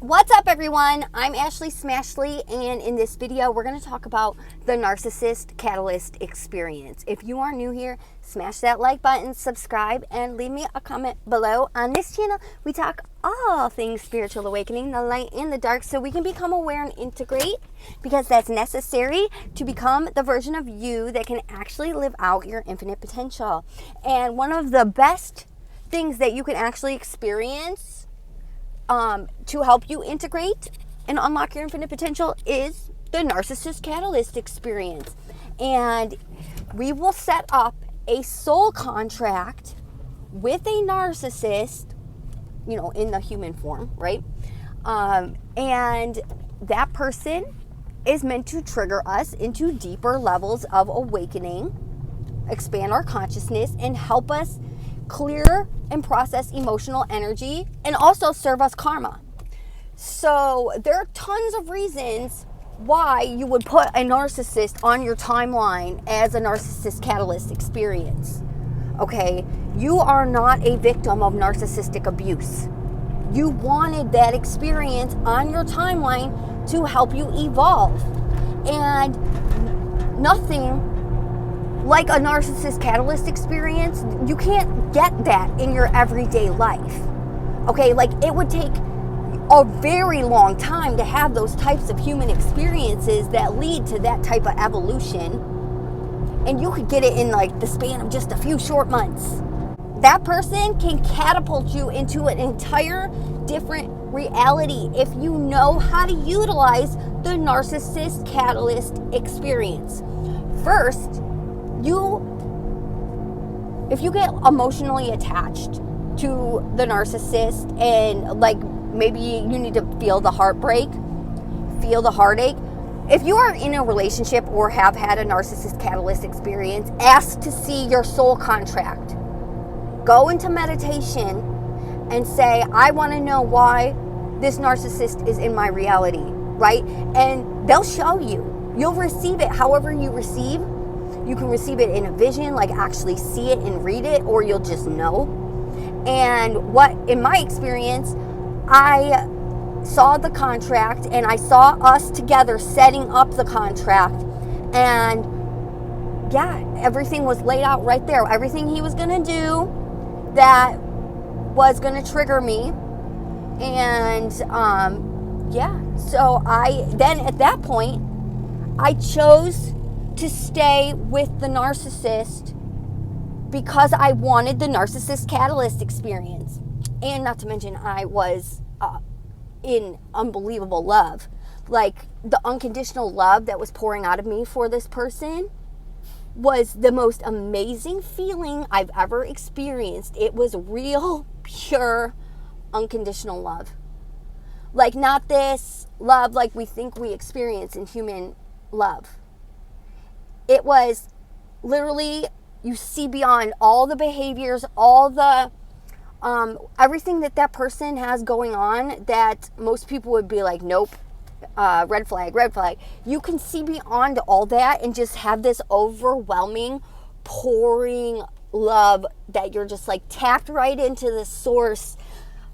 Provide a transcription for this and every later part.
What's up, everyone? I'm Smashley, and in this video we're going to talk about the narcissist catalyst experience. If you are new here, smash that like button, subscribe, and leave me a comment below. On this channel we talk all things spiritual awakening, the light and the dark, so we can become aware and integrate, because that's necessary to become the version of you that can actually live out your infinite potential. And one of the best things that you can actually experience to help you integrate and unlock your infinite potential is the narcissist catalyst experience. And we will set up a soul contract with a narcissist, in the human form, right? And that person is meant to trigger us into deeper levels of awakening, expand our consciousness, and help us clear and process emotional energy, and also serve us karma. So there are tons of reasons why you would put a narcissist on your timeline as a narcissist catalyst experience. Okay, you are not a victim of narcissistic abuse. You wanted that experience on your timeline to help you evolve. And nothing like a narcissist catalyst experience, you can't get that in your everyday life. Okay, like it would take a very long time to have those types of human experiences that lead to that type of evolution. And you could get it in like the span of just a few short months. That person can catapult you into an entire different reality if you know how to utilize the narcissist catalyst experience. First, if you get emotionally attached to the narcissist, and like maybe you need to feel the heartbreak, feel the heartache. If you are in a relationship or have had a narcissist catalyst experience, ask to see your soul contract. Go into meditation and say, I want to know why this narcissist is in my reality, right? And they'll show you. You'll receive it however you receive. You can receive it in a vision, like actually see it and read it, or you'll just know. And in my experience, I saw the contract and I saw us together setting up the contract. And yeah, everything was laid out right there. Everything he was going to do that was going to trigger me. And so then at that point, I chose to stay with the narcissist because I wanted the narcissist catalyst experience. And not to mention, I was in unbelievable love. Like, the unconditional love that was pouring out of me for this person was the most amazing feeling I've ever experienced. It was real, pure, unconditional love. Like, not this love like we think we experience in human love. It was literally, you see beyond all the behaviors, all the, everything that person has going on that most people would be like, nope, red flag, red flag. You can see beyond all that and just have this overwhelming, pouring love that you're just like tapped right into the source.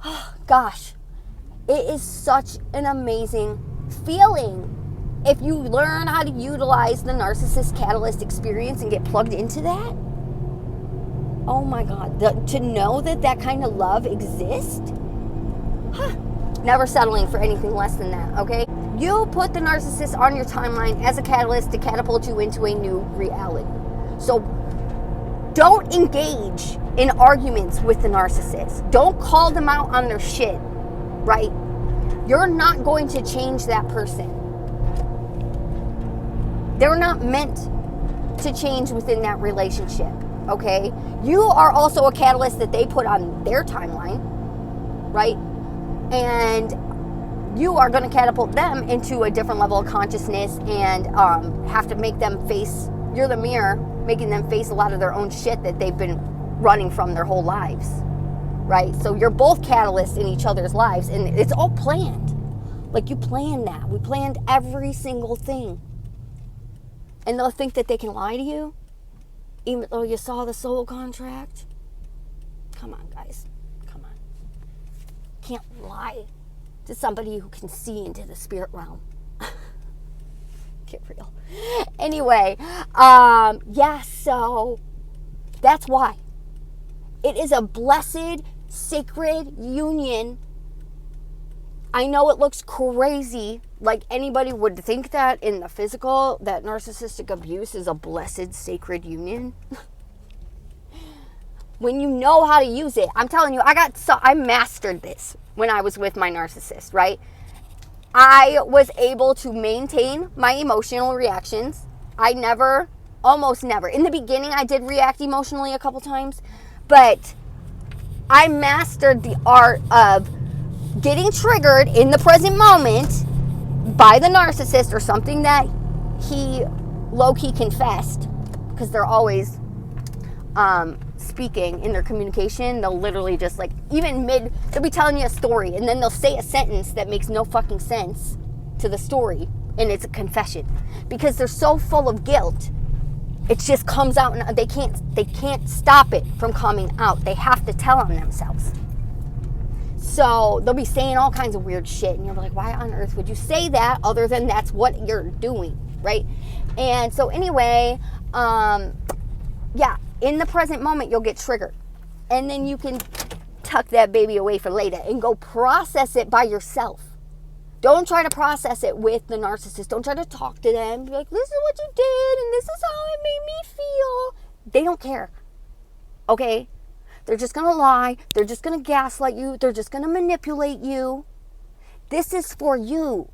Oh, gosh, it is such an amazing feeling. If you learn how to utilize the narcissist catalyst experience and get plugged into that, oh my God, to know that kind of love exists, never settling for anything less than that, okay? You put the narcissist on your timeline as a catalyst to catapult you into a new reality. So don't engage in arguments with the narcissist. Don't call them out on their shit, right? You're not going to change that person. They're not meant to change within that relationship, okay? You are also a catalyst that they put on their timeline, right? And you are going to catapult them into a different level of consciousness and have to make them face, you're the mirror, making them face a lot of their own shit that they've been running from their whole lives, right? So you're both catalysts in each other's lives, and it's all planned. Like, you planned that. We planned every single thing. And they'll think that they can lie to you, even though you saw the soul contract. Come on, guys. Come on. Can't lie to somebody who can see into the spirit realm. Get real. Anyway, yeah, so that's why. It is a blessed, sacred union. I know it looks crazy, like anybody would think that in the physical, that narcissistic abuse is a blessed, sacred union. When you know how to use it, I'm telling you, I mastered this when I was with my narcissist, right? I was able to maintain my emotional reactions. Almost never. In the beginning, I did react emotionally a couple times, but I mastered the art of getting triggered in the present moment by the narcissist or something that he low-key confessed, because they're always speaking in their communication. They'll literally just like, they'll be telling you a story and then they'll say a sentence that makes no fucking sense to the story, and it's a confession because they're so full of guilt. It just comes out, and they can't stop it from coming out. They have to tell on themselves. So they'll be saying all kinds of weird shit, and you're like, why on earth would you say that other than that's what you're doing, right? And so anyway, yeah, in the present moment, you'll get triggered. And then you can tuck that baby away for later and go process it by yourself. Don't try to process it with the narcissist. Don't try to talk to them. Be like, this is what you did, and this is how it made me feel. They don't care, okay? They're just going to lie. They're just going to gaslight you. They're just going to manipulate you. This is for you.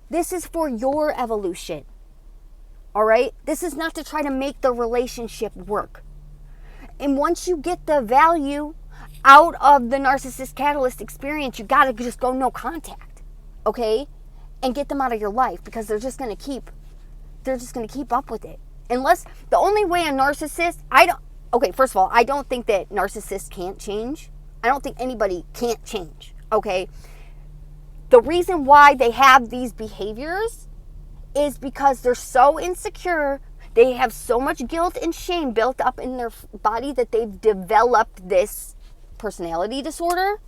This is for your evolution. All right? This is not to try to make the relationship work. And once you get the value out of the narcissist catalyst experience, you got to just go no contact. Okay? And get them out of your life, because they're just going to keep up with it. Unless, the only way a narcissist, okay, first of all, I don't think that narcissists can't change. I don't think anybody can't change, okay? The reason why they have these behaviors is because they're so insecure. They have so much guilt and shame built up in their body that they've developed this personality disorder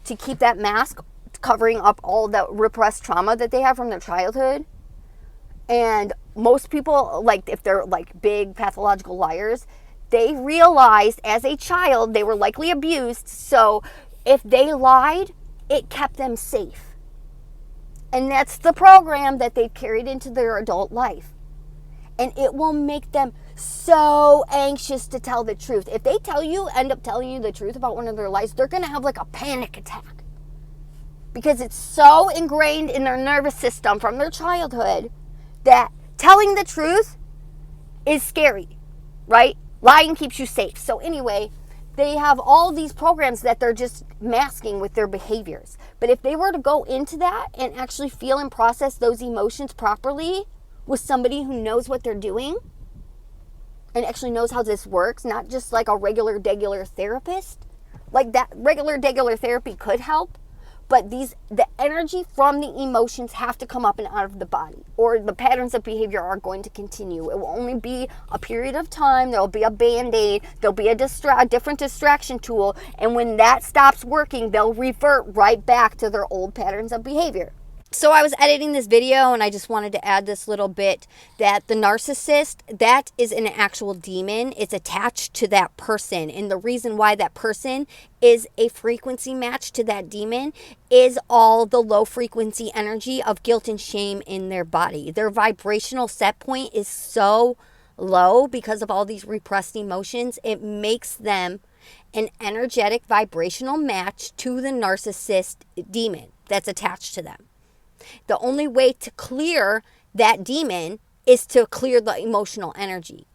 to keep that mask covering up all the repressed trauma that they have from their childhood. And most people, like, if they're like big pathological liars, they realized as a child they were likely abused. So if they lied, it kept them safe. And that's the program that they've carried into their adult life. And it will make them so anxious to tell the truth. If they end up telling you the truth about one of their lies, they're going to have like a panic attack. Because it's so ingrained in their nervous system from their childhood that telling the truth is scary, right? Lying keeps you safe. So anyway, they have all these programs that they're just masking with their behaviors. But if they were to go into that and actually feel and process those emotions properly with somebody who knows what they're doing and actually knows how this works, not just like a regular therapist, like that regular therapy could help. But the energy from the emotions have to come up and out of the body, or the patterns of behavior are going to continue. It will only be a period of time. There'll be a band-aid. There'll be a different distraction tool. And when that stops working, they'll revert right back to their old patterns of behavior. So I was editing this video and I just wanted to add this little bit that the narcissist, that is an actual demon. It's attached to that person. And the reason why that person is a frequency match to that demon is all the low frequency energy of guilt and shame in their body. Their vibrational set point is so low because of all these repressed emotions. It makes them an energetic vibrational match to the narcissist demon that's attached to them. The only way to clear that demon is to clear the emotional energy.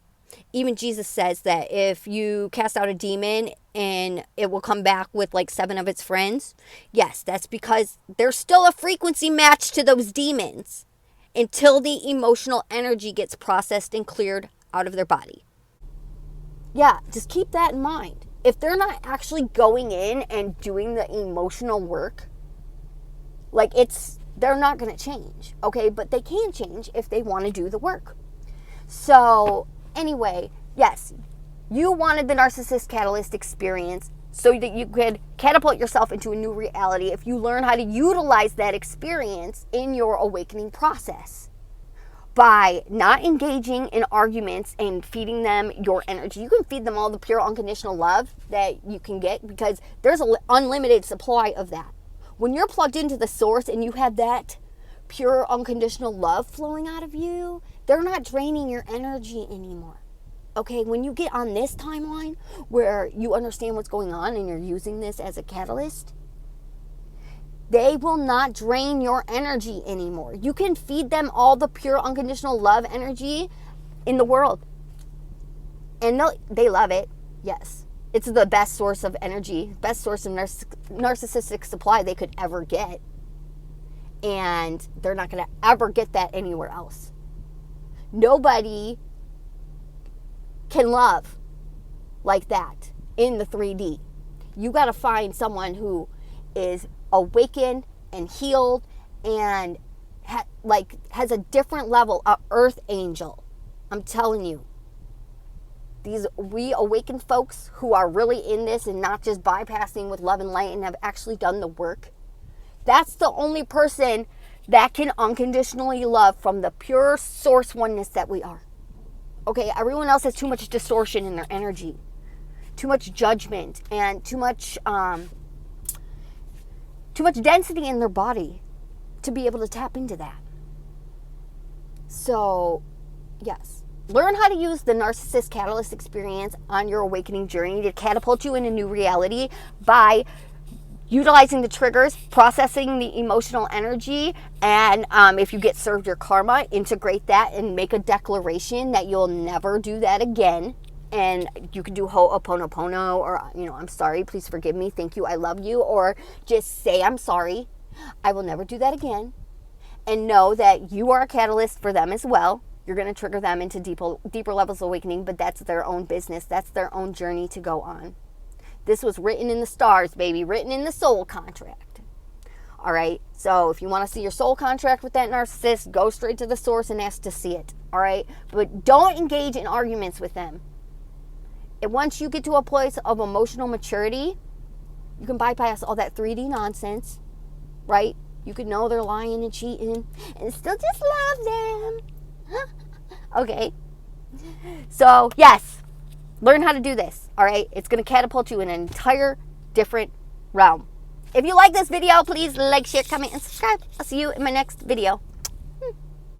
Even Jesus says that if you cast out a demon and it will come back with like 7 of its friends, yes, that's because there's still a frequency match to those demons until the emotional energy gets processed and cleared out of their body. Yeah, just keep that in mind. If they're not actually going in and doing the emotional work, like they're not going to change, okay? But they can change if they want to do the work. So anyway, yes, you wanted the narcissist catalyst experience. so that you could catapult yourself into a new reality if you learn how to utilize that experience in your awakening process by not engaging in arguments and feeding them your energy. You can feed them all the pure unconditional love that you can get, because there's an unlimited supply of that. When you're plugged into the source and you have that pure unconditional love flowing out of you, they're not draining your energy anymore. Okay, when you get on this timeline where you understand what's going on and you're using this as a catalyst, they will not drain your energy anymore. You can feed them all the pure unconditional love energy in the world. And they love it, yes. It's the best source of energy, best source of narcissistic supply they could ever get. And they're not going to ever get that anywhere else. Nobody can love like that in the 3D. You got to find someone who is awakened and healed and has a different level, of earth angel. I'm telling you, these reawakened folks who are really in this and not just bypassing with love and light and have actually done the work, that's the only person that can unconditionally love from the pure source oneness that we are. Okay, everyone else has too much distortion in their energy, too much judgment, and too much density in their body to be able to tap into that. So, yes, learn how to use the narcissist catalyst experience on your awakening journey to catapult you in a new reality by utilizing the triggers, processing the emotional energy, and if you get served your karma, integrate that and make a declaration that you'll never do that again. And you can do ho'oponopono, or, I'm sorry, please forgive me, thank you, I love you, or just say, I'm sorry, I will never do that again. And know that you are a catalyst for them as well. You're going to trigger them into deeper levels of awakening, but that's their own business. That's their own journey to go on. This was written in the stars, baby, written in the soul contract. All right, so if you want to see your soul contract with that narcissist, go straight to the source and ask to see it. All right, but don't engage in arguments with them. And once you get to a place of emotional maturity, you can bypass all that 3D nonsense, right? You can know they're lying and cheating and still just love them. Okay, so yes. Learn how to do this, all right? It's going to catapult you in an entire different realm. If you like this video, please like, share, comment, and subscribe. I'll see you in my next video.